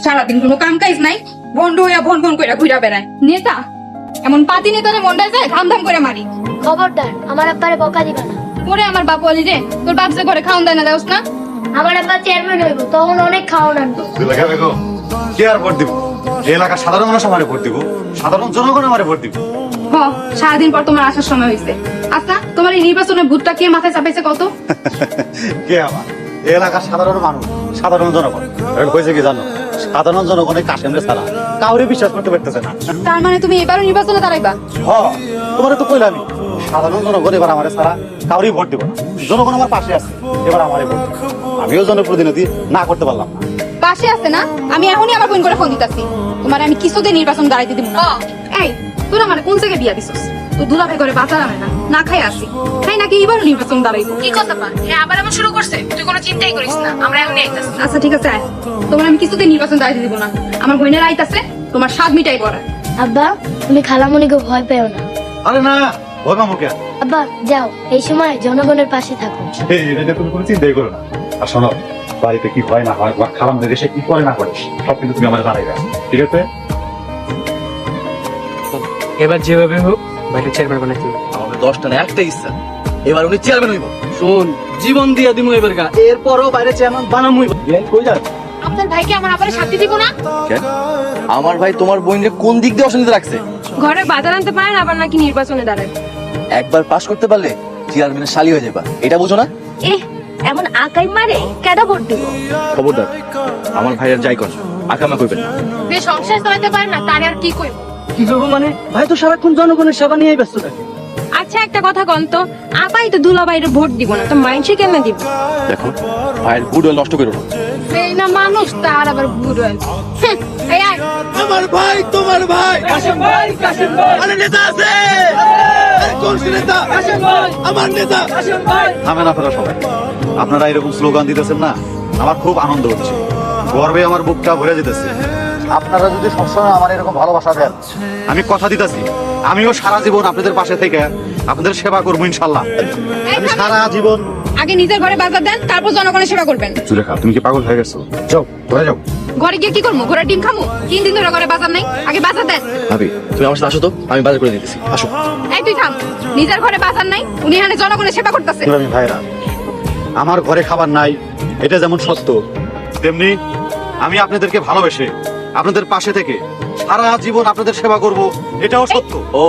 সারাদিন কোনো কাম কাজ নাই, ভন্ড হইয়া ভন ভন কইরা ঘুরা বেড়ায়। নেতা এমন পাতি নেতারে মন্ডায় যায় ধাম ধাম করে মারি। খবরদার আমার আব্বারে বকা দিবা না। ওরে আমার বাপ বলি রে, তোর বাপ যে ঘরে খাওন দেয় না, দেওস না? আমার আব্বা চেয়ারম্যান হইব, তখন অনেক খাওয়ান আনবো। কে আর ভোট দিব? এই এলাকার সাধারণ মানুষ আমারে ভোট দিব, সাধারণ জনগণ আমারে ভোট দিব। হ, সারাদিন পর তোমার আসার সময় হয়েছে। আচ্ছা, তোমার এই নির্বাচনের ভূতটা কে মাথায় চাপাইছে কত? কে আমার? এই এলাকার সাধারণ মানুষ, সাধারণ জনগণ। কইছে কি জানো, সাধারণ জনগণের কাশেমরে ছাড়া কাউরে বিশ্বাস করতে পারতেছে না। তার মানে তুমি এবারও নির্বাচনে দাঁড়াইবা? হ, তোমারে তো কইলামই, সাধারণ জনগণ এবার আমারে ছাড়া কাউরই ভোট দিব না। জনগণ আমার পাশে আছে, এবার আমারে ভোট দিবে। আমিও জনপ্রতিনিধি না করতে পারলাম না। পাশে আছে না? আমি এখনই আমার বোন করে ফোন দিতাছি। তোমার আমি কিছুতে নির্বাচন দাঁড়াইতে দিব না। এই, তোরা মানে কোন জায়গায় বিয়া দিছস? তো দুলাভাই করে বাঁচা নামে না, না খাই আসি। খাই নাকি এবারও নির্বাচন দাঁড়াইবো? কি কথা পা? হ্যাঁ, আবার আমার শুরু করছে। তুই কোনো চিন্তাই করিস না, আমরা এখনই আইতাছি। আচ্ছা ঠিক আছে, আয়। তোমার আমি কিছুতে নির্বাচন দাঁড়াইতে দিব না। আমার বোনের আইতাছে, তোমার স্বাদ মিটাই পড়া। আব্বা তুমি খালামণিকে ভয় পেও না। আরে না, ভয় পাবো কে? আব্বা যাও, এই সময় জনগণের পাশে থাকো। এটা তুমি কোনো চিন্তাই করো না। আর শোনো, বাড়িতে কি হয় না হয় বা খালামদের এসে কি করে না করে সব কিন্তু তুমি আমার জানাইবে, ঠিক আছে? এবার যেভাবে হোক বাইরে চেয়ারম্যান বানাইতে হবে। আমাদের 10টা না একটা ইচ্ছা, এবার উনি চেয়ারম্যান হইব। শোন, জীবন দিয়া দিমু এবার গা, এরপরও বাইরে চেয়ারম্যান বানামুই। কই যান? আপনার ভাইকে আমার আবার শান্তি দিব না? কেন? আমার ভাই তোমার বোনকে কোন দিক দিয়ে অশান্তিতে রাখছে? ঘরে বাজার আনতে পারেন, আবার নাকি নির্বাচনে দাঁড়ায়। একবার পাস করতে পারলে চেয়ারম্যানের শালি হয়ে যাবা, এটা বুঝো না? এমন আকাই মারে কেডা ভোট দিব? খবরদার, আমার ভাইয়ের যাই কর আকামা করবেন না। যে সংসার চালাতে পারে না, তারে আর কি কইব? কি করবো মানে? ভাই তো সারাক্ষণ জনগণের সেবা নিয়ে ব্যস্ত থাকে। আচ্ছা একটা কথা কন তো, আপাই তো দুলাভাইরে ভোট দিব না, তো মাইনসে কেমনে দিব? দেখো, ভাইয়ের বুড নষ্ট করো না। সেই না মানুষ, তার আবার ভুল হয়। এই আয়। আমার ভাই তোমার ভাই কাশেম ভাই, কাশেম ভাই আরে নেতা আছে। আরে কোন নেতা? কাশেম ভাই আমার নেতা, কাশেম ভাই। থামেন আপনারা সবাই, আপনারা এরকম স্লোগান দিতেছেন না, আমার খুব আনন্দ হচ্ছে, গর্বে আমার বুকটা ভরে যেতেছে। আপনারা যদি সবসময় আমার এরকম ভালোবাসা দেন, আমি কথা দিতেছি আমিও সারা জীবন আপনাদের পাশে থেকে আপনাদের সেবা করবো ইনশাল্লাহ। আমি সারা জীবন। আগে নিজের ঘরে বাজার দেন, তারপর জনগণের সেবা করবেন। সুলেখা, তুমি কি পাগল হয়ে গেছো? যাও ঘরে যাও। ঘরে গিয়ে কি করবো? ঘোড়ার ডিম খামু? 3 দিন ধরে ঘরে বাজার নাই, আগে বাজার দেন। ভাবি তুমি আমার সাথে আসো তো, আমি বাজার করে দিতেছি, আসো। এই তুই থাম, নিজের ঘরে বাজার নাই, উনি এখানে জনগণের সেবা করতেছে। আমি ভাইরা, আমার ঘরে খাবার নাই, এটা যেমন সত্য, তেমনি আমি আপনাদেরকে ভালোবেসে আপনাদের পাশে থেকে সারা জীবন আপনাদের সেবা করব, এটাও সত্য। ও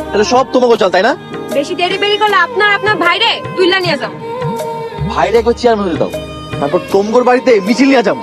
তাহলে সব তোমাকে চল, তাই না? বেশি দেরি বেরি করলে আপনার ভাইরে তুইলা নিয়ে যাও। ভাইরে একবার চেয়ারম্যান হয়ে দাও, তারপর তোমগোর বাড়িতে মিছিল নিয়ে যাবো।